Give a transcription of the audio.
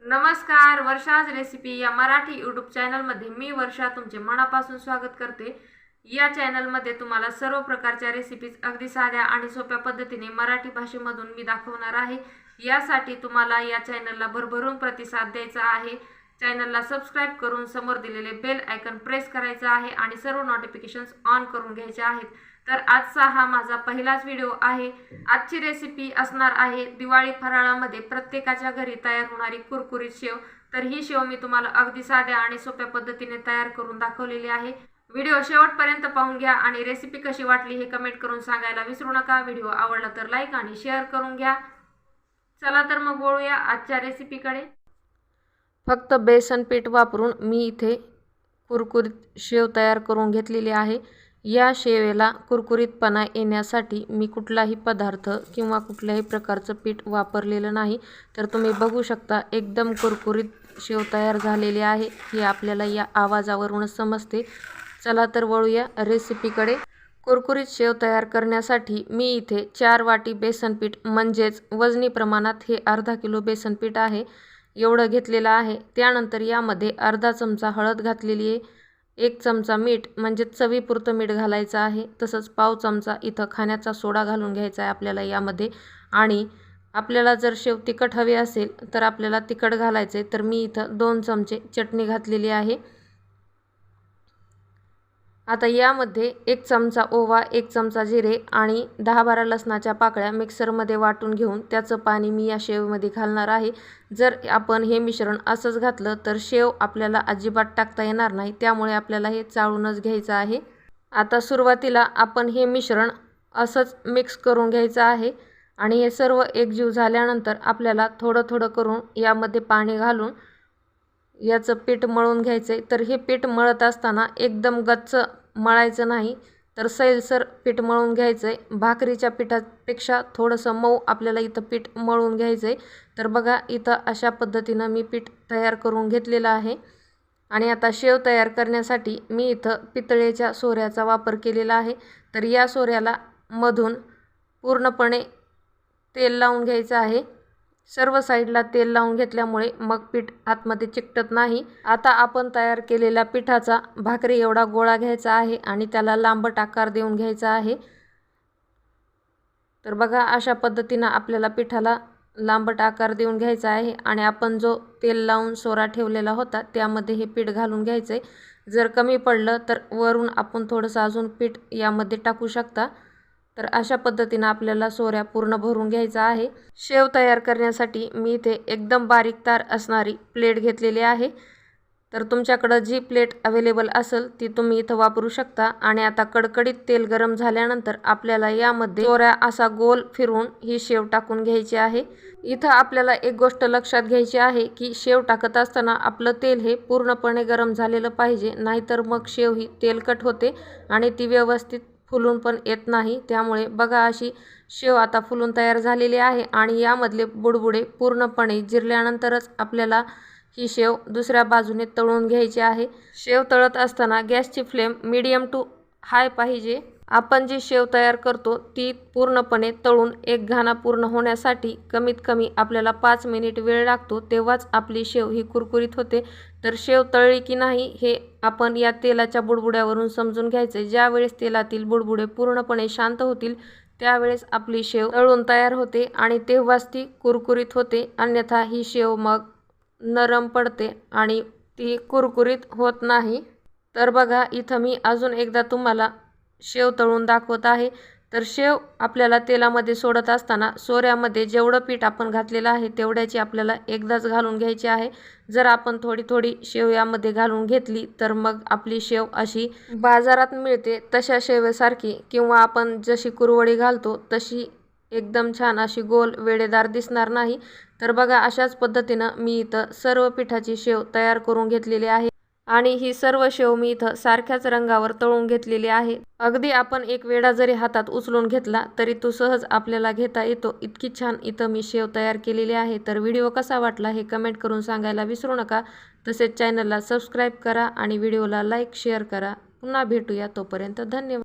नमस्कार, वर्षाज रेसिपी या मराठी यूट्यूब चॅनलमध्ये मी वर्षा तुमचे मनापासून स्वागत करते। या चॅनलमध्ये तुम्हाला सर्व प्रकारच्या रेसिपीज अगदी साध्या आणि सोप्या पद्धतीने मराठी भाषेमधून मी दाखवणार आहे। यासाठी तुम्हाला या चॅनलला भरभरून प्रतिसाद द्यायचा आहे। चॅनलला सबस्क्राइब करून समोर दिलेले बेल आयकॉन प्रेस करायचा आहे आणि सर्व नोटिफिकेशन्स ऑन करून घ्यायचे आहेत। तर आजचा हा माझा पहिलाच व्हिडिओ आहे। आजची रेसिपी असणार आहे दिवाळी फराळामध्ये प्रत्येकाच्या घरी तयार होणारी कुरकुरीत शेव। तर ही शेव मी तुम्हाला अगदी साध्या आणि सोप्या पद्धतीने तयार करून दाखवलेली आहे। व्हिडिओ शेवटपर्यंत पाहून घ्या आणि रेसिपी कशी वाटली हे कमेंट करून सांगायला विसरू नका। व्हिडिओ आवडला तर लाईक आणि शेअर करून घ्या। चला तर मग वळूया आजच्या रेसिपीकडे। फक्त बेसन पीठ वापरून मी इथे कुरकुरीत शेव तयार करून घेतलेली आहे। या शेवेला कुरकुरीतपणा येण्यासाठी मी कुठलाही पदार्थ किंवा कुठल्याही प्रकारचं पीठ वापरलेलं नाही। तर तुम्ही बघू शकता एकदम कुरकुरीत शेव तयार झालेली आहे। हे आपल्याला या आवाजावरूनच समजते। चला तर वळूया रेसिपीकडे। कुरकुरीत शेव तयार करण्यासाठी मी इथे 4 वाटी बेसन पीठ म्हणजेच वजनी प्रमाणात हे अर्धा किलो बेसन पीठ आहे एवढं घेतलेलं आहे। त्यानंतर यामध्ये अर्धा चमचा हळद घातलेली आहे, 1 चमचा मीठ म्हणजे चवीपुरतं मीठ घालायचं आहे, तसंच पाव चमचा इथं खाण्याचा सोडा घालून घ्यायचा आहे आपल्याला यामध्ये। आणि आपल्याला जर शेव तिखट हवी असेल तर आपल्याला तिखट घालायचे, तर मी इथं 2 चमचे चटणी घातलेली आहे। आता यामध्ये 1 चमचा ओवा, 1 चमचा जिरे आणि 10-12 लसणाच्या पाकळ्या मिक्सरमध्ये वाटून घेऊन त्याचं पाणी मी या शेवमध्ये घालणार आहे। जर आपण हे मिश्रण असंच घातलं तर शेव आपल्याला अजिबात टाकता येणार नाही, त्यामुळे आपल्याला हे चाळूनच घ्यायचं आहे। आता सुरुवातीला आपण हे मिश्रण असंच मिक्स करून घ्यायचं आहे आणि हे सर्व एकजीव झाल्यानंतर आपल्याला थोडं थोडं करून यामध्ये पाणी घालून याचं पीठ मळून घ्यायचे। तर हे पीठ मळत असताना एकदम गच्च मळायचं नाही, तर सैलसर पीठ मळून घ्यायचंय। भाकरीच्या पिठापेक्षा थोडंसं मऊ आपल्याला इथं पीठ मळून घ्यायचंय। तर बघा इथं अशा पद्धतीनं मी पीठ तयार करून घेतलेलं आहे। आणि आता शेव तयार करण्यासाठी मी इथं पितळेच्या सोऱ्याचा वापर केलेला आहे। तर या सोऱ्याला मधून पूर्णपणे तेल लावून घ्यायचं आहे। सर्व साईडला तेल लावून घेतल्यामुळे मग पीठ आतमध्ये चिकटत नाही। आता आपण तयार केलेल्या पिठाचा भाकरी एवढा गोळा घ्यायचा आहे आणि त्याला लांबट आकार देऊन घ्यायचा आहे। तर बघा अशा पद्धतीनं आपल्याला पिठाला लांबट आकार देऊन घ्यायचा आहे आणि आपण जो तेल लावून सोरा ठेवलेला होता त्यामध्ये हे पीठ घालून घ्यायचे। जर कमी पडलं तर वरून आपण थोडंसं अजून पीठ यामध्ये टाकू शकता। तर अशा पद्धतीनं आपल्याला सोऱ्या पूर्ण भरून घ्यायचा आहे। शेव तयार करण्यासाठी मी इथे एकदम बारीक तार असणारी प्लेट घेतलेली आहे। तर तुमच्याकडे जी प्लेट अवेलेबल असेल ती तुम्ही इथं वापरू शकता। आणि आता कडकडीत तेल गरम झाल्यानंतर आपल्याला यामध्ये सोऱ्या असा गोल फिरवून ही शेव टाकून घ्यायची आहे। इथं आपल्याला एक गोष्ट लक्षात घ्यायची आहे की शेव टाकत असताना आपलं तेल हे पूर्णपणे गरम झालेलं पाहिजे, नाहीतर मग शेव ही तेलकट होते आणि ती व्यवस्थित फुलून पण येत नाही। त्यामुळे बघा अशी शेव आता फुलून तयार झालेली आहे आणि यामधले बुडबुडे पूर्णपणे जिरल्यानंतरच आपल्याला ही शेव दुसऱ्या बाजूने तळून घ्यायची आहे। शेव तळत असताना गॅसची फ्लेम मीडियम टू हाय पाहिजे। आपण जी शेव तयार करतो ती पूर्णपणे तळून एक घाना पूर्ण होण्यासाठी कमीत कमी आपल्याला 5 मिनिट वेळ लागतो, तेव्हाच आपली शेव ही कुरकुरीत होते। तर शेव तळली की नाही हे आपण या तेलाच्या बुडबुड्यावरून समजून घ्यायचे। ज्यावेळेस तेलातील बुडबुडे पूर्णपणे शांत होतील त्यावेळेस आपली शेव तळून तयार होते आणि तेव्हाच ती कुरकुरीत होते, अन्यथा ही शेव मग नरम पडते आणि ती कुरकुरीत होत नाही। तर बघा इथं मी अजून एकदा तुम्हाला शेव तळून दाखवत आहे। तर शेव आपल्याला तेलामध्ये सोडत असताना सोऱ्यामध्ये जेवढं पीठ आपण घातलेलं आहे तेवढ्याची आपल्याला एकदाच घालून घ्यायची आहे। जर आपण थोडी थोडी शेव यामध्ये घालून घेतली तर मग आपली शेव अशी बाजारात मिळते तशा शेवेसारखी किंवा आपण जशी कुरवडी घालतो तशी एकदम छान अशी गोल वेडेदार दिसणार नाही। तर बघा अशाच पद्धतीनं मी इथं सर्व पिठाची शेव तयार करून घेतलेली आहे आणि ही सर्व शेव मी इथं सारख्याच रंगावर तळून घेतलेली आहे। अगदी आपण एक वेळा जरी हातात उचलून घेतला तरी तो सहज आपल्याला घेता येतो, इतकी छान इथं मी शेव तयार केलेली आहे। तर व्हिडिओ कसा वाटला हे कमेंट करून सांगायला विसरू नका। तसेच चॅनलला सबस्क्राईब करा आणि व्हिडिओला लाईक शेअर करा। पुन्हा भेटूया, तोपर्यंत धन्यवाद।